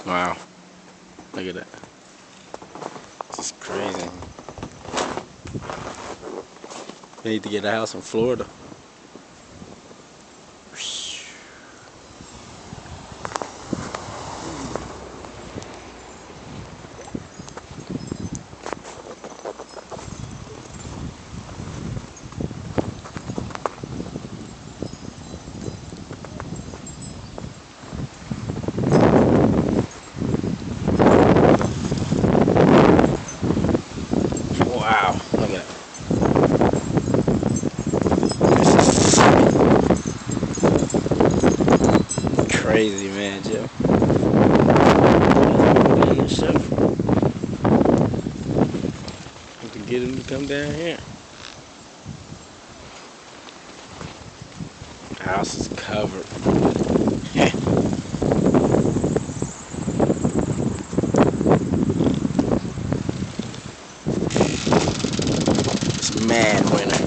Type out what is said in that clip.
Wow. Look at that. This is crazy. They need to get a house in Florida. Wow, look at that. This is crazy, man, Joe. You can get him to come down here. The house is covered. It's mad winter.